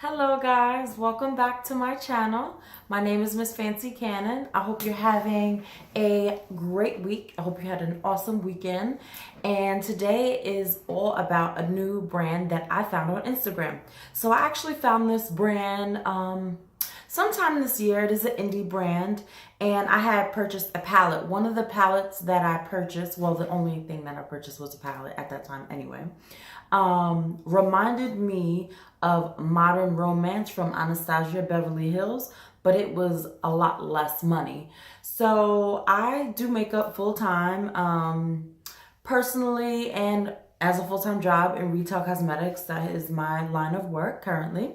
Hello guys, welcome back to my channel. My name is Miss Fancy Cannon. I hope you're having a great week. I hope you had an awesome weekend. And today is all about a new brand that I found on Instagram. So I actually found this brand sometime this year. It is an indie brand and I had purchased a palette. One of the palettes that I purchased, well, the only thing that I purchased was a palette at that time anyway, reminded me of Modern Romance from Anastasia Beverly Hills, but it was a lot less money. So I do makeup full time, personally, and as a full-time job in retail cosmetics. That is my line of work currently.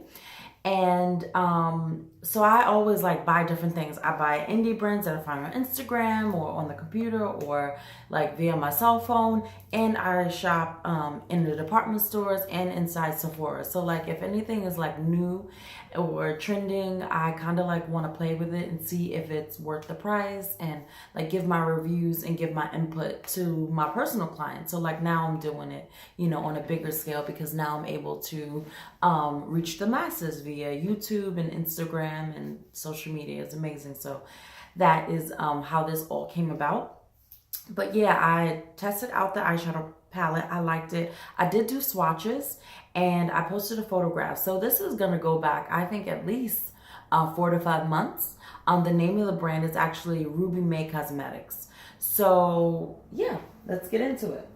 And so I always like buy different things. I buy indie brands that I find on Instagram or on the computer or like via my cell phone. And I shop in the department stores and inside Sephora. So like if anything is like new or trending, I kind of like want to play with it and see if it's worth the price and like give my reviews and give my input to my personal clients. So like now I'm doing it, you know, on a bigger scale because now I'm able to reach the masses via YouTube and Instagram, and social media is amazing. So that is how this all came about. But yeah, I tested out the eyeshadow palette. I liked it. I did do swatches and I posted a photograph. So this is going to go back, I think, at least 4 to 5 months. The name of the brand is actually Rubymaycosmetics. So yeah, let's get into it.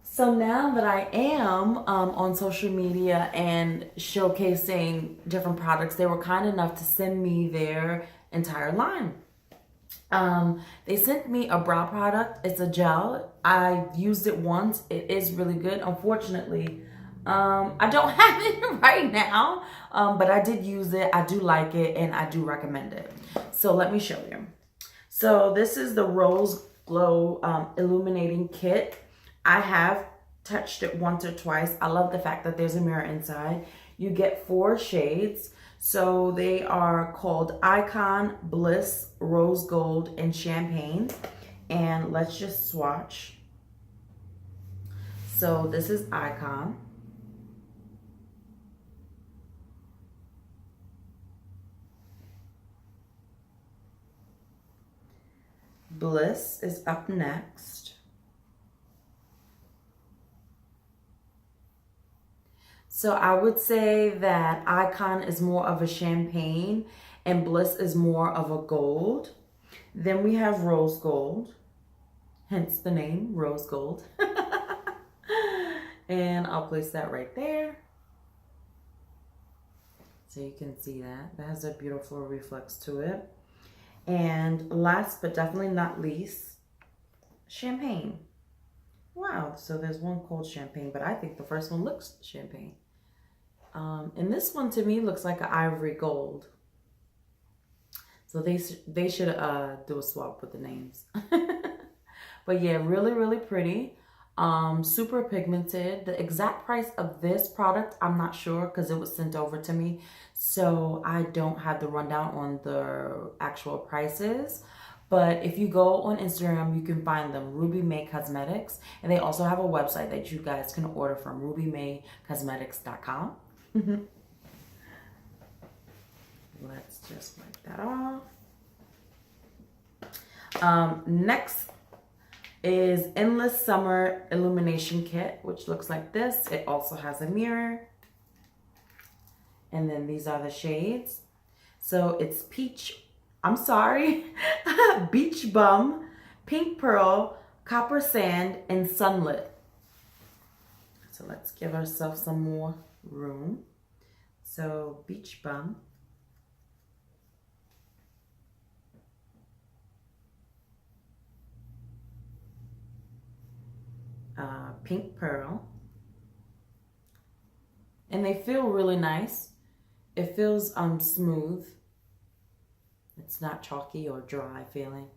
So now that I am on social media and showcasing different products, they were kind enough to send me their entire line. They sent me a brow product. It's a gel. I used it once. It is really good. Unfortunately, I don't have it right now, but I did use it. I do like it and I do recommend it. So let me show you. So this is the Rose Glow Illuminating Kit. I have touched it once or twice. I love the fact that there's a mirror inside. You get 4 shades. So they are called Icon, Bliss, Rose Gold, and Champagne. And let's just swatch. So this is Icon. Bliss is up next. So I would say that Icon is more of a champagne and Bliss is more of a gold. Then we have Rose Gold, hence the name Rose Gold. And I'll place that right there. So you can see that. That has a beautiful reflex to it. And last but definitely not least, Champagne. Wow, so there's one called Champagne, but I think the first one looks champagne. And this one to me looks like an ivory gold. So they should do a swap with the names. But yeah, really, really pretty. Super pigmented. The exact price of this product, I'm not sure because it was sent over to me. So I don't have the rundown on the actual prices. But if you go on Instagram, you can find them, Rubymaycosmetics. And they also have a website that you guys can order from, Rubymaycosmetics.com. Let's just wipe that off. Next is Endless Summer Illumination Kit, which looks like this. It also has a mirror. And then these are the shades. So it's Beach Bum, Pink Pearl, Copper Sand, and Sunlit. So let's give ourselves some more room. So Beach Bum. Pink Pearl. And they feel really nice. It feels smooth. It's not chalky or dry feeling.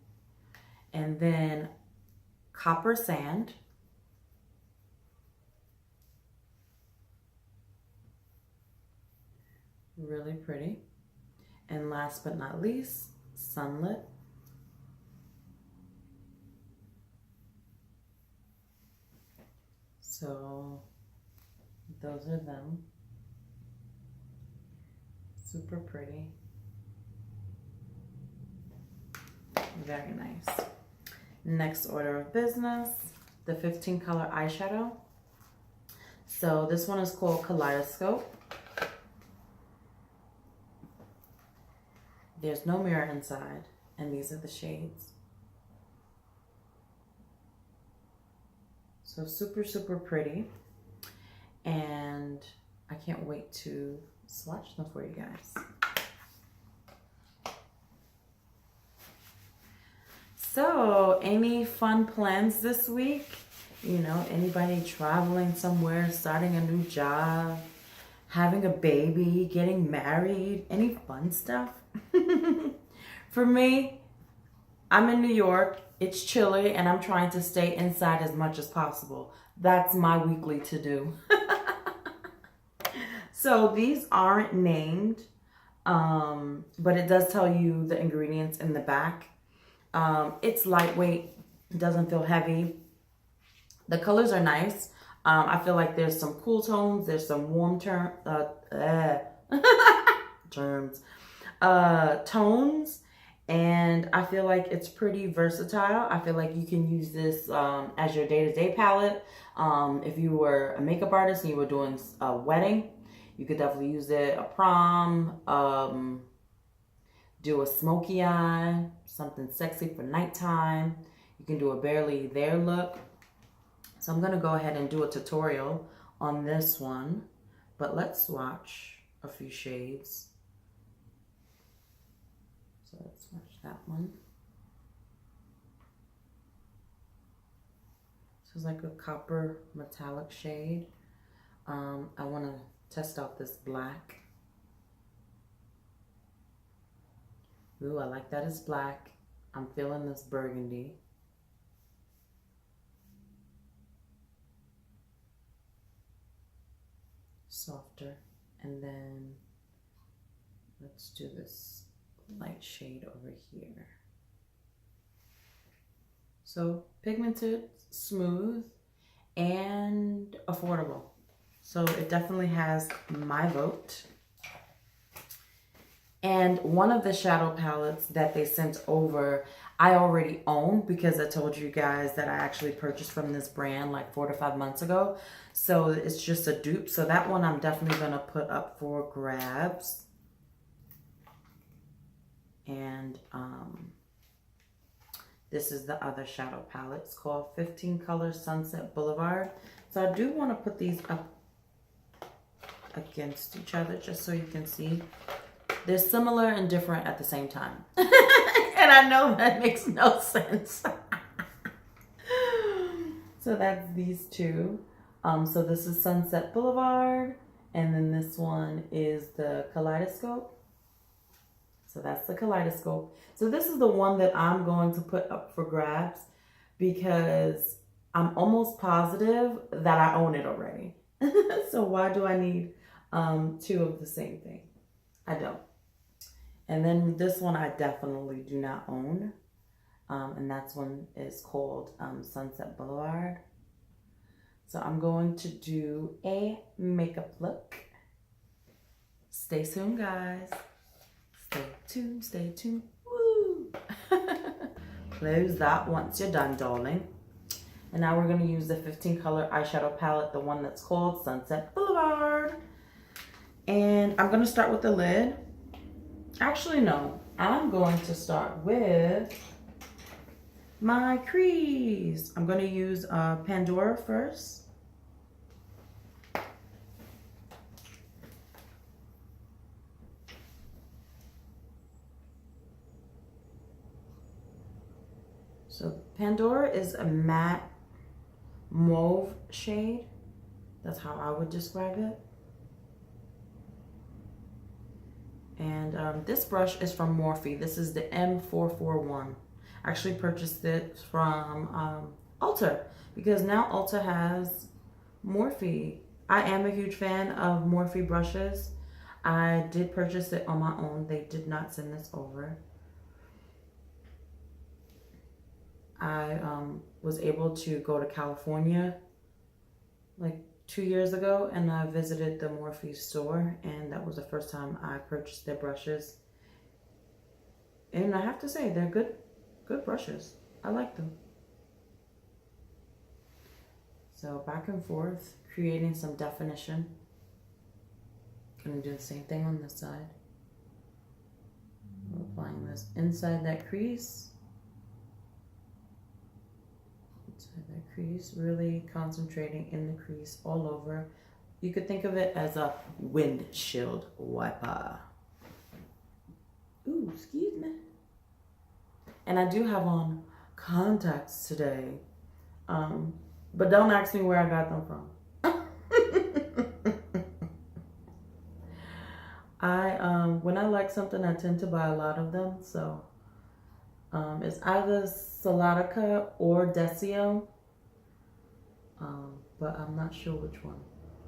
And then Copper Sand. Really pretty. And last but not least, Sunlit. So those are them. Super pretty. Very nice. Next order of business, the 15 color eyeshadow. So this one is called Kaleidoscope. There's no mirror inside, and these are the shades. So super, super pretty. And I can't wait to swatch them for you guys. So, any fun plans this week? You know, anybody traveling somewhere, starting a new job, having a baby, getting married, any fun stuff? For me, I'm in New York, it's chilly, and I'm trying to stay inside as much as possible. That's my weekly to-do. So these aren't named, but it does tell you the ingredients in the back. It's lightweight, doesn't feel heavy. The colors are nice. I feel like there's some cool tones, there's some warm tones, and I feel like it's pretty versatile. I feel like you can use this as your day-to-day palette. If you were a makeup artist and you were doing a wedding, you could definitely use it. A prom, do a smoky eye, something sexy for nighttime. You can do a barely there look. So I'm gonna go ahead and do a tutorial on this one, but let's swatch a few shades. So let's swatch that one. This is like a copper metallic shade. I wanna test out this black. Ooh, I like that it's black. I'm feeling this burgundy. Softer. And then let's do this light shade over here. So pigmented, smooth, and affordable. So it definitely has my vote. And one of the shadow palettes that they sent over, I already own because I told you guys that I actually purchased from this brand like 4 to 5 months ago. So it's just a dupe. So that one I'm definitely going to put up for grabs. And this is the other shadow palette. It's called 15 Color Sunset Boulevard. So I do want to put these up against each other just so you can see. They're similar and different at the same time. And I know that makes no sense. So that's these two. So this is Sunset Boulevard. And then this one is the Kaleidoscope. So that's the Kaleidoscope. So this is the one that I'm going to put up for grabs because I'm almost positive that I own it already. So why do I need two of the same thing? I don't. And then this one I definitely do not own. And that's one is called Sunset Boulevard. So I'm going to do a makeup look. Stay tuned, guys. Stay tuned, stay tuned. Woo! Close that once you're done, darling. And now we're going to use the 15 color eyeshadow palette, the one that's called Sunset Boulevard. And I'm going to start with the lid. Actually, no. I'm going to start with my crease. I'm going to use Pandora first. So Pandora is a matte mauve shade. That's how I would describe it. And this brush is from Morphe. This is the M441. I actually purchased it from Ulta because now Ulta has Morphe. I am a huge fan of Morphe brushes. I did purchase it on my own. They did not send this over. I was able to go to California like 2 years ago, and I visited the Morphe store, and that was the first time I purchased their brushes. And I have to say, they're good brushes. I like them. So back and forth, creating some definition. Gonna do the same thing on this side. We're applying this inside that crease. Inside that crease, really concentrating in the crease all over. You could think of it as a windshield wiper. Ooh, excuse me. And I do have on contacts today. But don't ask me where I got them from. When I like something, I tend to buy a lot of them. So it's either Salatica or Desio. But I'm not sure which one.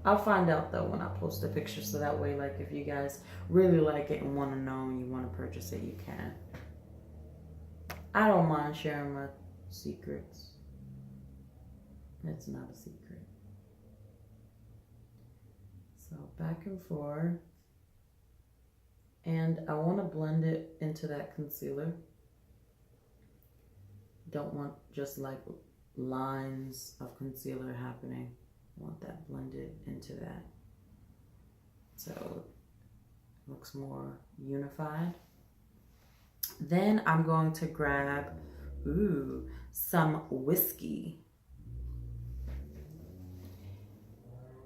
I'll find out though when I post a picture, so that way, like, if you guys really like it and want to know and you want to purchase it, you can. I don't mind sharing my secrets. It's not a secret. So back and forth. And I want to blend it into that concealer. Don't want just like lines of concealer happening. I want that blended into that. So it looks more unified. Then I'm going to grab, some whiskey.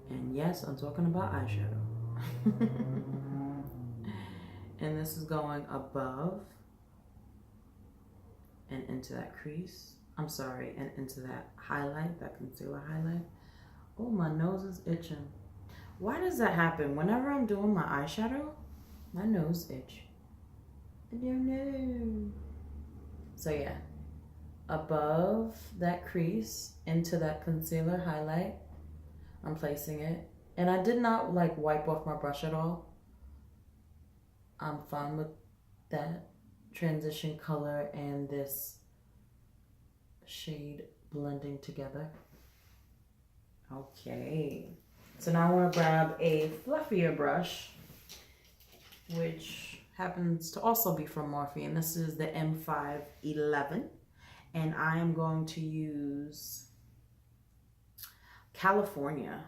And yes, I'm talking about eyeshadow. And this is going above and into that crease. I'm sorry, and into that highlight, that concealer highlight. Oh, my nose is itching. Why does that happen? Whenever I'm doing my eyeshadow, my nose itch. I don't know. So yeah, above that crease, into that concealer highlight, I'm placing it. And I did not like wipe off my brush at all. I'm fine with that transition color and this shade blending together. Okay, so now I want to grab a fluffier brush, which happens to also be from Morphe, and this is the M511, and I am going to use California.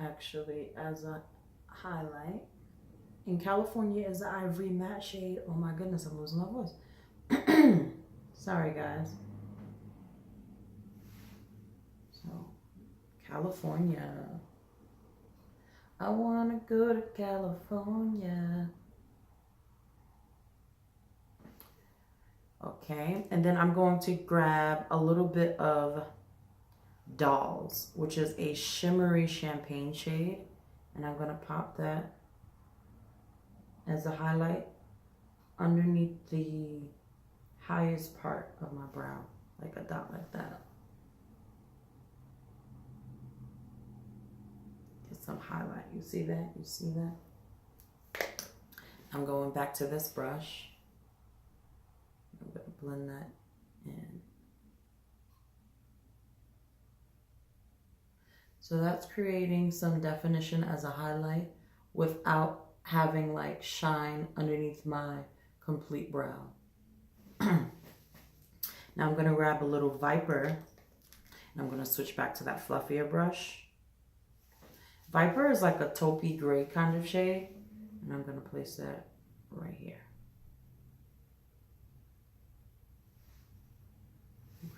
Actually, as a highlight. And California is the ivory matte shade. Oh my goodness, I'm losing my voice. Sorry, guys. So, California. I wanna go to California. Okay, and then I'm going to grab a little bit of Dolls, which is a shimmery champagne shade, and I'm gonna pop that as a highlight underneath the highest part of my brow, like a dot like that. Get some highlight. You see that? You see that? I'm going back to this brush. I'm gonna blend that in. So that's creating some definition as a highlight without having like shine underneath my complete brow. Now I'm going to grab a little Viper, and I'm going to switch back to that fluffier brush. Viper is like a taupey gray kind of shade, and I'm going to place that right here.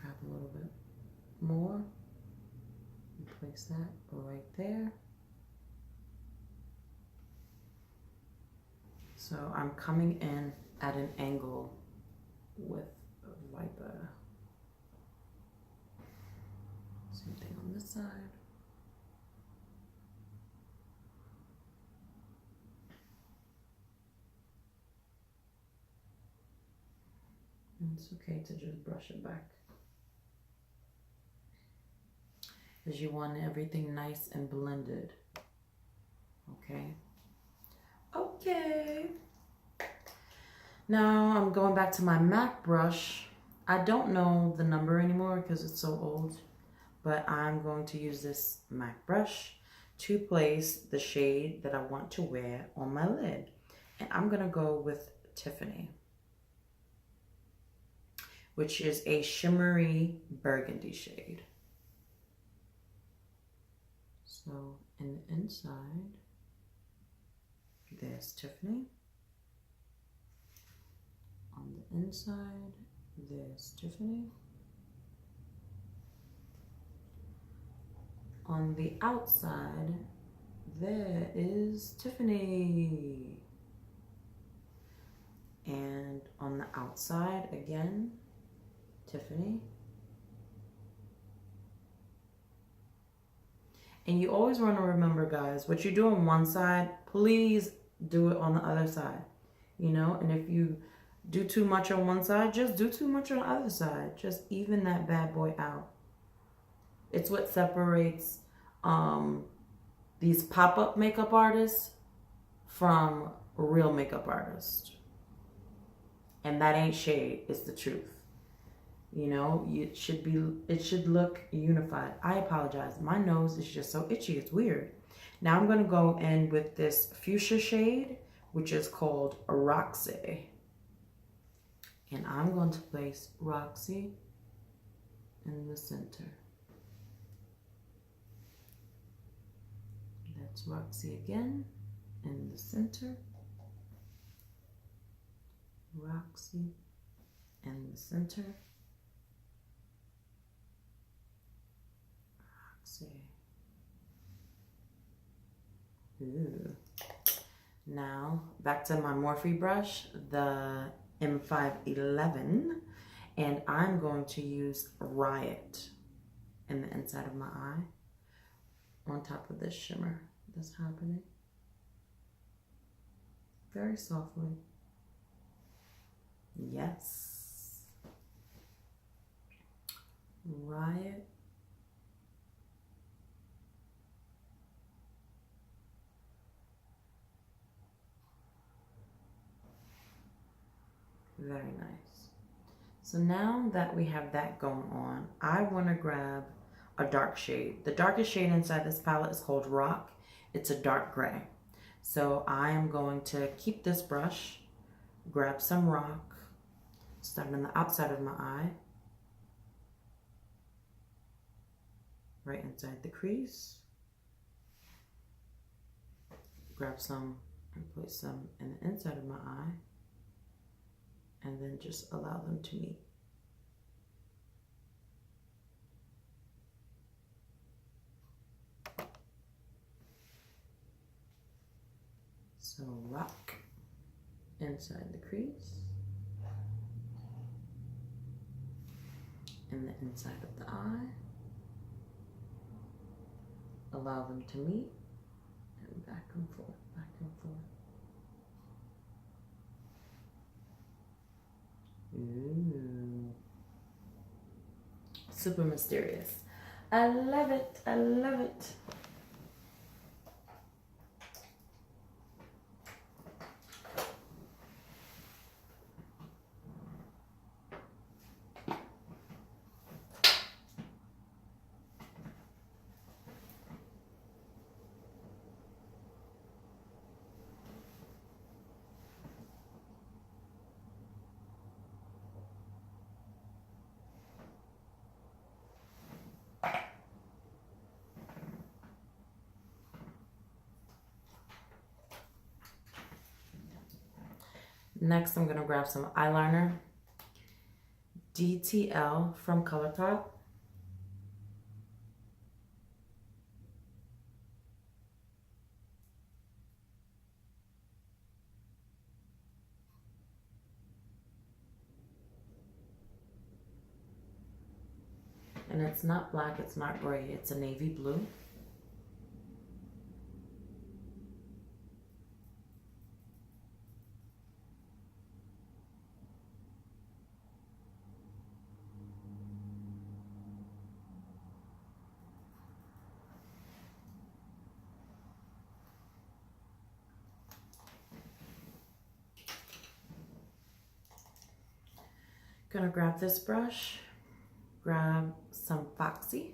Grab a little bit more. Place that right there. So I'm coming in at an angle with Viper. Same thing on this side. And it's okay to just brush it back, because you want everything nice and blended. Okay. Okay. Now I'm going back to my MAC brush, I don't know the number anymore because it's so old, but I'm going to use this MAC brush to place the shade that I want to wear on my lid. And I'm going to go with Tiffany, which is a shimmery burgundy shade. So in the inside, there's Tiffany. On the inside, there's Tiffany. On the outside, there is Tiffany. And on the outside, again, Tiffany. And you always want to remember, guys, what you do on one side, please do it on the other side. You know, and if you do too much on one side, just do too much on the other side. Just even that bad boy out. It's what separates these pop-up makeup artists from real makeup artists. And that ain't shade, it's the truth. You know, it should look unified. I apologize. My nose is just so itchy, it's weird. Now I'm going to go in with this fuchsia shade, which is called Roxy. And I'm going to place Roxy in the center. That's Roxy again in the center. Roxy in the center. Roxy. Ooh. Now back to my Morphe brush, the M511, and I'm going to use Riot in the inside of my eye on top of this shimmer that's happening. Very softly. Yes. Riot. Very nice. So now that we have that going on, I want to grab a dark shade. The darkest shade inside this palette is called Rock. It's a dark gray. So I am going to keep this brush, grab some Rock, start on the outside of my eye, right inside the crease. Grab some and place some in the inside of my eye, and then just allow them to meet. So Rock inside the crease, and the inside of the eye. Allow them to meet, and back and forth, back and forth. Ooh. Super mysterious. I love it, I love it. Next, I'm going to grab some eyeliner, DTL from ColourPop. And it's not black, it's not gray, it's a navy blue. Gonna grab this brush, grab some Foxy.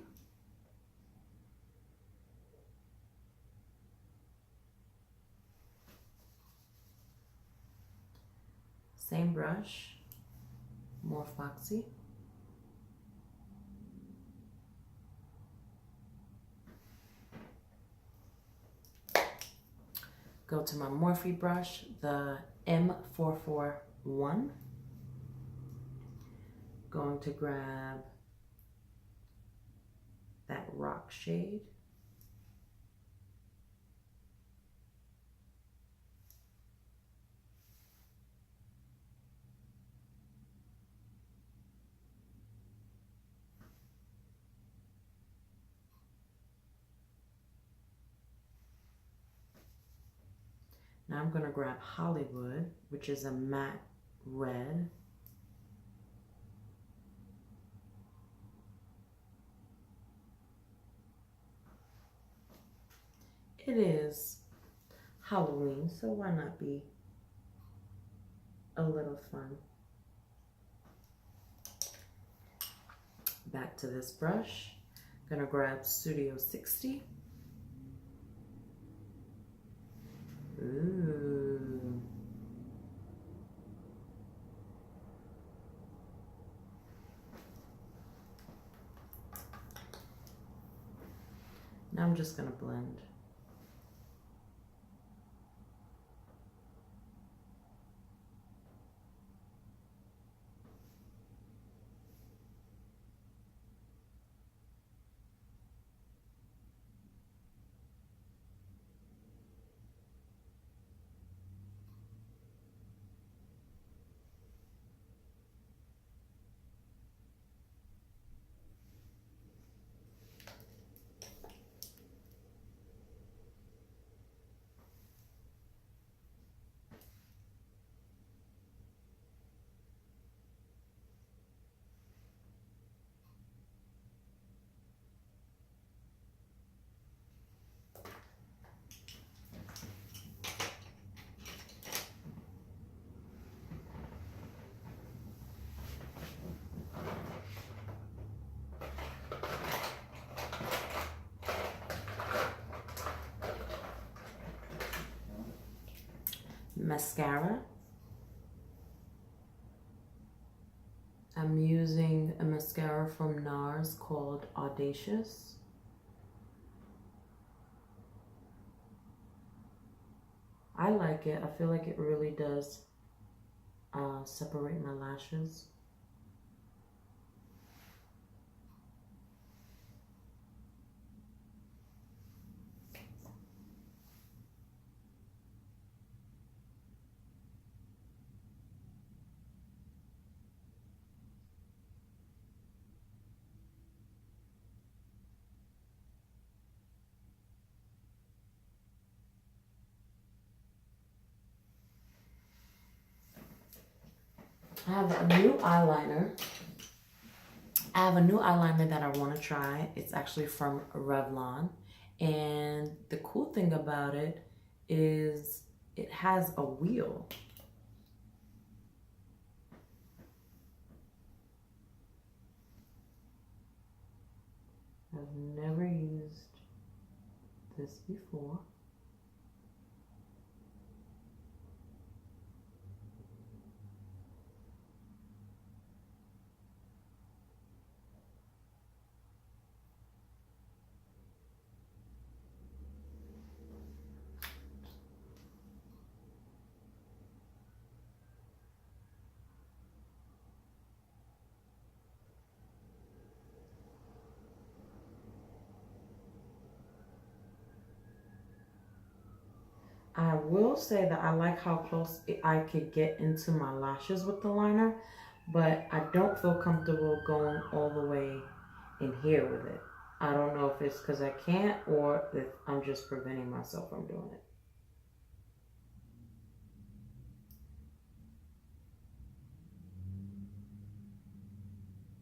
Same brush, more Foxy. Go to my Morphe brush, the M441. Going to grab that rock shade. Now I'm going to grab Hollywood, which is a matte red. It is Halloween, so why not be a little fun? Back to this brush. Gonna grab Studio 60. Ooh. Now I'm just gonna blend. Mascara. I'm using a mascara from NARS called Audacious. I like it. I feel like it really does separate my lashes. I have a new eyeliner. I have a new eyeliner that I want to try. It's actually from Revlon. And the cool thing about it is it has a wheel. I've never used this before. I will say that I like how close I could get into my lashes with the liner, but I don't feel comfortable going all the way in here with it. I don't know if it's because I can't or if I'm just preventing myself from doing it.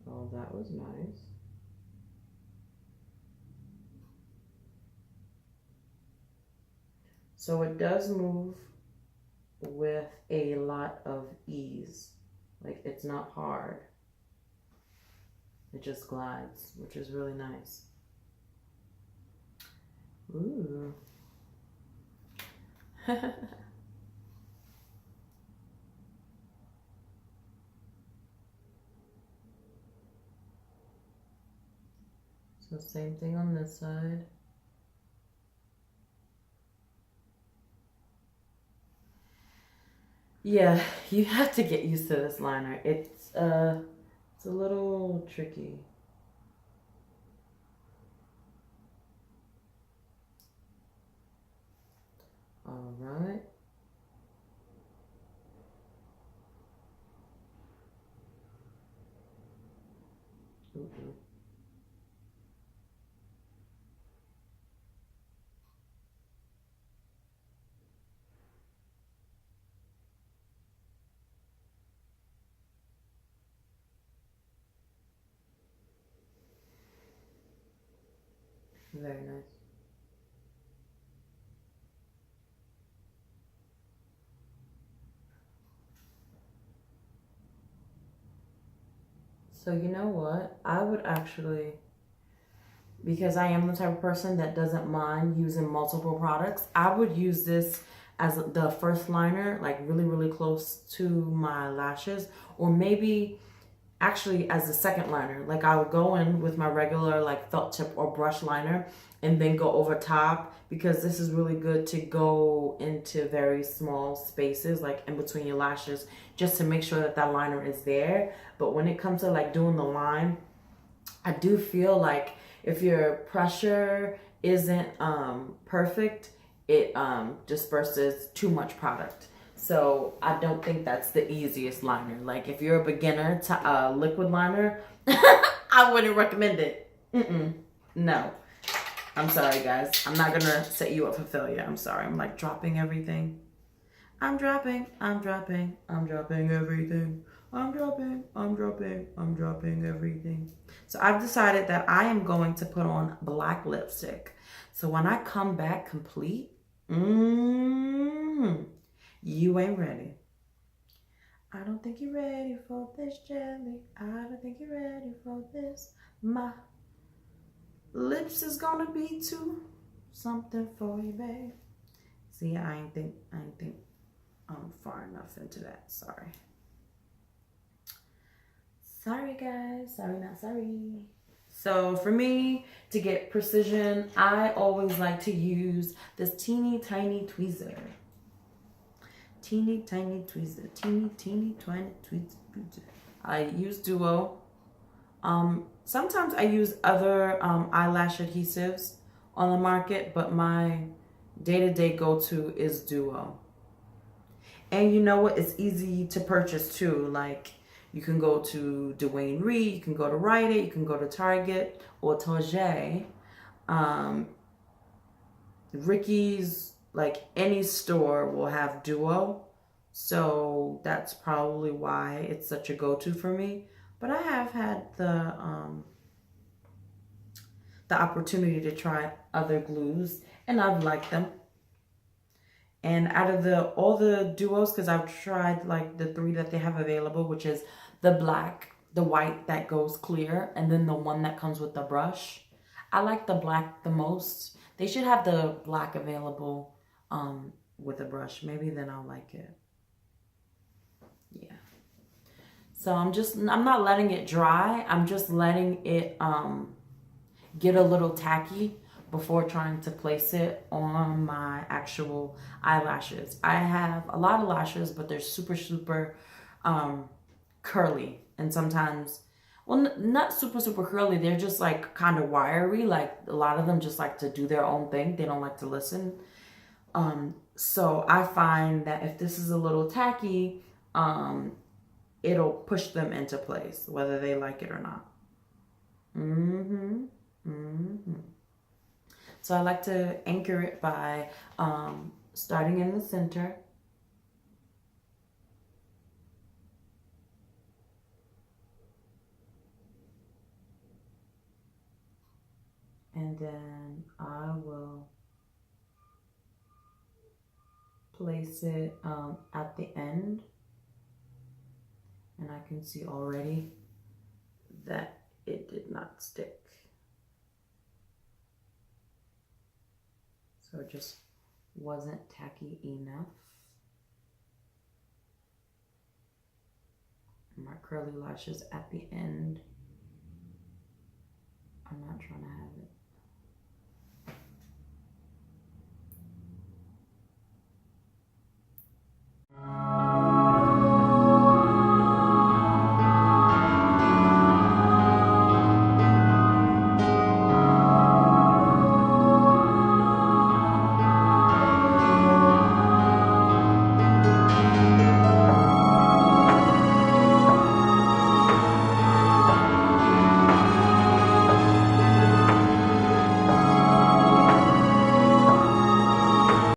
Oh, that was nice. So it does move with a lot of ease. Like, it's not hard. It just glides, which is really nice. Ooh. So same thing on this side. Yeah, you have to get used to this liner. It's a little tricky. All right. Ooh. Very nice. So you know what? I would actually, because I am the type of person that doesn't mind using multiple products, I would use this as the first liner, like really, really close to my lashes, or maybe actually as the second liner. Like I would go in with my regular like felt tip or brush liner and then go over top, because this is really good to go into very small spaces like in between your lashes, just to make sure that that liner is there. But when it comes to like doing the line, I do feel like if your pressure isn't perfect, it disperses too much product. So I don't think that's the easiest liner. Like if you're a beginner to liquid liner, I wouldn't recommend it. No. I'm sorry, guys. I'm not gonna set you up for failure. I'm sorry. I'm like dropping everything. I'm dropping everything. I'm dropping, I'm dropping everything. So I've decided that I am going to put on black lipstick. So when I come back complete, you ain't ready. I don't think you're ready for this jelly. I don't think you're ready for this. My lips is gonna be too something for you, babe. See, I ain't think I'm far enough into that. Sorry. Sorry, guys. Sorry, not sorry. So for me, to get precision, I always like to use this teeny tiny tweezer. Teeny tiny tweezer. Teeny tiny tweezer. I use Duo. Sometimes I use other eyelash adhesives on the market, but my day-to-day go-to is Duo. And you know what? It's easy to purchase too. Like you can go to Dwayne Reed, you can go to Rite Aid, you can go to Target or Target. Ricky's, like any store will have Duo. So that's probably why it's such a go-to for me. But I have had the opportunity to try other glues and I've liked them. And out of all the duos, because I've tried like the 3 that they have available, which is the black, the white that goes clear, and then the one that comes with the brush. I like the black the most. They should have the black available with a brush. Maybe then I'll like it. Yeah. So I'm not letting it dry. I'm just letting it get a little tacky before trying to place it on my actual eyelashes. I have a lot of lashes, but they're super, super curly. And sometimes, well, not super, super curly. They're just like kind of wiry. Like a lot of them just like to do their own thing. They don't like to listen. So I find that if this is a little tacky, it'll push them into place, whether they like it or not. So I like to anchor it by starting in the center. And then I will place it at the end. And I can see already that it did not stick. So it just wasn't tacky enough. My curly lashes at the end. I'm not trying to have it.